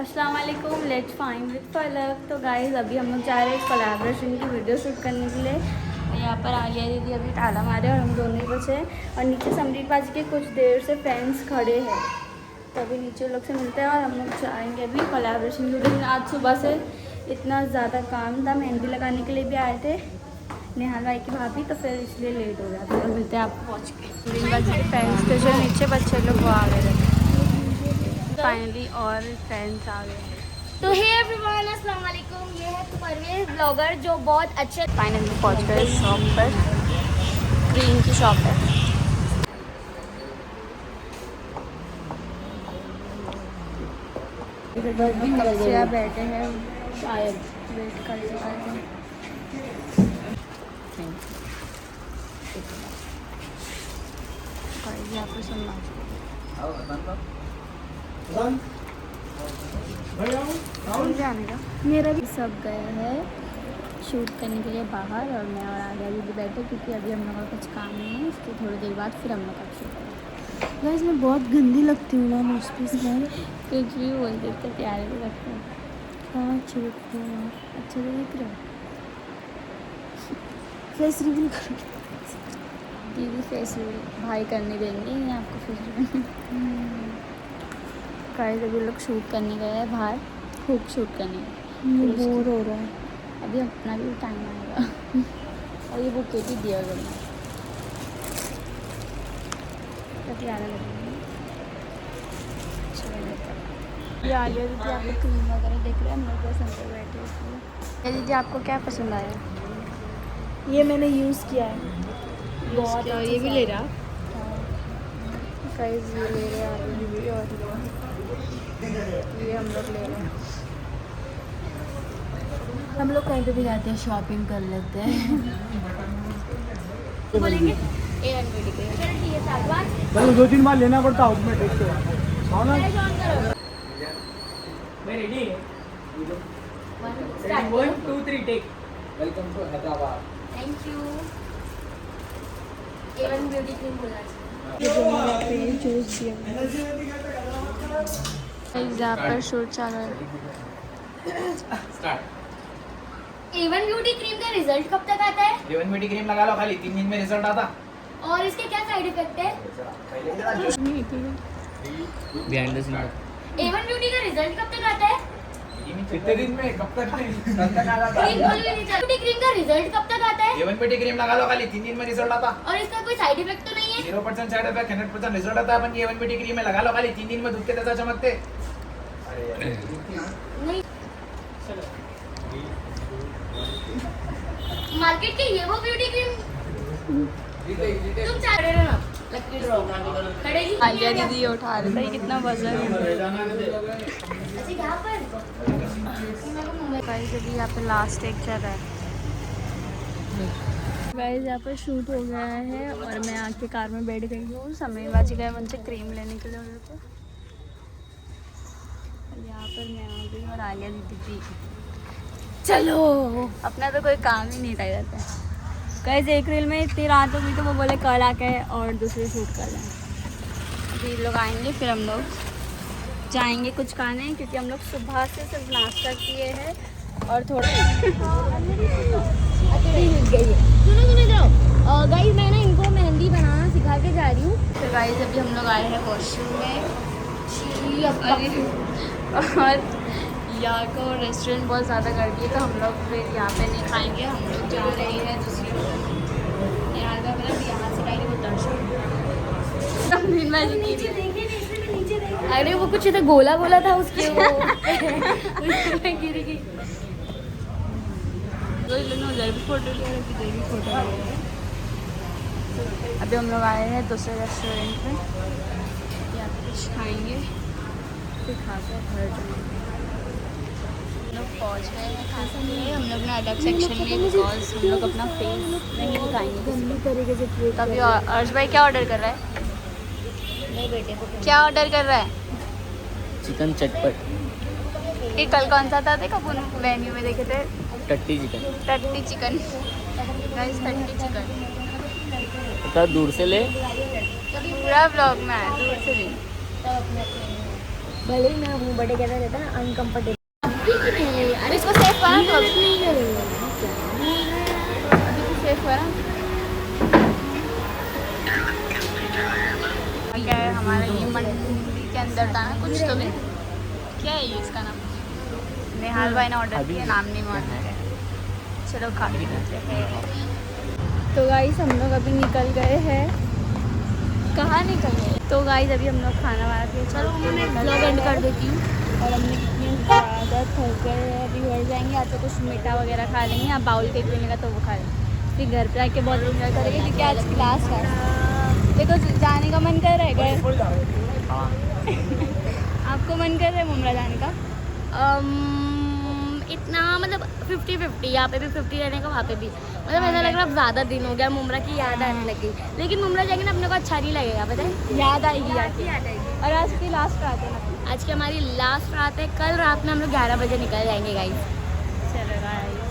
अस्सलाम वालेकुम, let's fine with फलक। तो गाइस अभी हम लोग जा रहे हैं कोलैबोरेशन की वीडियो शूट करने के लिए। यहाँ पर आलिया दीदी अभी ताला मारे और हम दोनों ही बचे हैं और नीचे समरीत बाजी के कुछ देर से फैंस खड़े हैं। तो अभी नीचे लोग से मिलते हैं और हम लोग जाएंगे अभी कोलैबोरेशन की वीडियो। आज सुबह से इतना ज़्यादा काम था, मेहंदी लगाने के लिए भी आए थे नेहाल भाई की भाभी, तो फिर इसलिए लेट हो गया था। तो मिलते हैं आपको पहुँच के समरीत बाजी के फैंस थे जो नीचे, बच्चे लोग वो आ गए थे फाइनली और फैंस आ गए। तो हे एवरीवन, अस्सलाम वालेकुम। ये है परवेज ब्लॉगर जो बहुत अच्छे। फाइनली पहुंच गए शॉप पर, क्रीम की शॉप है। बच्चे बैठे हैं शायद वेट करते यहाँ पर सुनना जाने का। मेरा भी सब गया है शूट करने के लिए बाहर और मैं और आगे भी बैठे क्योंकि अभी हम लोग का कुछ काम नहीं है। इसके थोड़ी देर बाद फिर हम लोग का शूट करेंगे। गाइस मैं बहुत गंदी लगती हूँ ना मोस्टली में। कुछ भी बोल देते प्यारे भी लगते हैं। हाँ अच्छी लगती है, अच्छा तो दिख रहा है। फेस रिवील करोगे? दीदी फेस भाई करने देंगे नहीं आपको फेस। गाइस अभी लोग शूट करने गए हैं बाहर, खूब शूट करने गए। बोर हो रहा है। अभी अपना भी टाइम आएगा। और ये बुके भी दिया गया प्यारा लग रहा है। अच्छा लगता है। ये आलिया दीदी आपको क्रीम वगैरह देख रहे हैं, हम लोग बस अंदर बैठे इसलिए। दीदी आपको क्या पसंद आया? ये मैंने यूज़ किया है बहुत। और ये भी ले रहा गाइस, ये ले रहे हैं आलिया दीदी और ये हम लोग ले रहे हैं। हम लोग कहीं पे भी जाते हैं शॉपिंग कर लेते हैं। बोलेंगे चलो 2-3 बार लेना पड़ता है उसमें टेक के आओ ना। मैं रेडी है। 1 2 3 tech. Welcome to Hyderabad. Thank you. Avon beauty cream बोला चाहिए। चूज किया यहाँ पर शूट चल रहा है। स्टार्ट। एवन ब्यूटी क्रीम का रिजल्ट कब तक आता है? एवन ब्यूटी क्रीम लगा लो, खाली 3 दिन में रिजल्ट आता। और इसके क्या साइड इफेक्ट है? Behind the scene. Avon beauty का रिजल्ट कब तक आता है? कितने दिन में, कब तक आ जाता क्रीम बोल भी नहीं चल। ब्यूटी क्रीम का रिजल्ट कब तक आता है? एवन ब्यूटी क्रीम लगा लो, खाली 3 दिन में रिजल्ट आता। और इसका कोई साइड इफेक्ट तो नहीं है? 0% साइड इफेक्ट, 100% रिजल्ट आता है। अपन ये एवन ब्यूटी क्रीम में लगा लो, खाली 3 दिन में दूध के जैसा चमकते। नहीं। मार्केट के ये वो ब्यूटी क्रीम तुम चाह रहे हो ना? लकी ड्रॉ करेगी। आलिया दीदी उठा रहे थे, कितना वजन है। अच्छा यहाँ पर गाइस अभी यहाँ पे लास्ट एक चल रहा है। गाइस यहाँ पर शूट हो गया है और मैं आके कार में बैठ गई हूँ। समरीत बाजी गए उनसे क्रीम लेने के लिए मेरे को। और यहाँ पर मैं आ गई और आलिया दीदी भी। चलो, अपना तो कोई काम ही नहीं रह जाता है। गाइस एक रील में इतनी रात हो गई तो वो बोले कल आके और दूसरी शूट कर लें। अभी लोग आएंगे फिर हम लोग जाएंगे कुछ खाने, क्योंकि हम लोग सुबह से सिर्फ नाश्ता किए हैं और थोड़ा सुनो जाओ। गाइस मैं ना इनको मेहंदी बनाना सिखा के जा रही हूँ। तो गाइस अभी हम लोग आए हैं वॉशरूम में और यहाँ को रेस्टोरेंट बहुत ज़्यादा गर्दी है तो हम लोग फिर यहाँ पे नहीं खाएंगे। हम लोग जा रहे हैं दूसरी यहाँ का मतलब यहाँ से डायरेक्ट दर्शन। अरे वो कुछ इधर गोला गोला था उसके वो गिर गई। फोटो लिया भी फोटो। अभी हम लोग आए हैं दूसरे रेस्टोरेंट में, यहाँ पे कुछ खाएंगे फिर खाकर घर जाएंगे। हम लोग पहुँच गए हैं खाने के लिए। हम लोग ने अलग सेक्शन में बिकॉज हम लोग अपना फेस नहीं दिखाएंगे तरीके से ट्रीट तो अभी अर्श भाई क्या ऑर्डर कर रहा है? नहीं बेटे क्या ऑर्डर कर रहा है? चिकन चटपट। ये कल कौन सा था देखो अपन मेन्यू में देखे थे? टट्टी चिकन। टट्टी चिकन। गाइस टट्टी चिकन दूर से ले। पूरा ब्लॉग में है, दूर से नहीं। तब अपने भले ही मेरा मुंह बड़े कहता रहता है अनकम्फर्टेबल। अरे इसको सेव करा तो नहीं करेंगे। अभी तो सेव करा। क्या है हमारा ये मंडी के अंदर था ना कुछ तो भी, क्या है ये इसका नाम? निहाल भाई ने ऑर्डर किया, नाम नहीं मालूम है। चलो खा के लेते हैं। तो गाइस हम लोग अभी निकल गए हैं। कहाँ निकल गए? तो गाइस अभी हम लोग खाना वाना के चलो मैं ब्लॉग एंड कर देती हूँ। और हमने कितनी ज़्यादा थक गए हैं, अभी घर जाएंगे या तो कुछ मीठा वगैरह खा लेंगे या बाउल केक मिलेगा तो वो खा लेंगे, फिर घर पे आके बहुत इंजॉय करेंगे क्योंकि आज क्लास है। देखो जाने का मन कर रहा है घर? आपको मन कर रहा है मुमरा जाने का? इतना मतलब 50-50, यहाँ पे भी 50 रहने का, वहाँ पे भी मतलब ऐसा लग रहा है ज़्यादा दिन हो गया, मुमरा की याद आने लगी। लेकिन मुमरा जाएंगे ना अपने को अच्छा नहीं लगेगा, पता है, याद आएगी याद आएगी। और आज की लास्ट रात है ना, आज की हमारी लास्ट रात है। कल रात में हम लोग 11 बजे निकल जाएंगे गाइस। चलो गाइस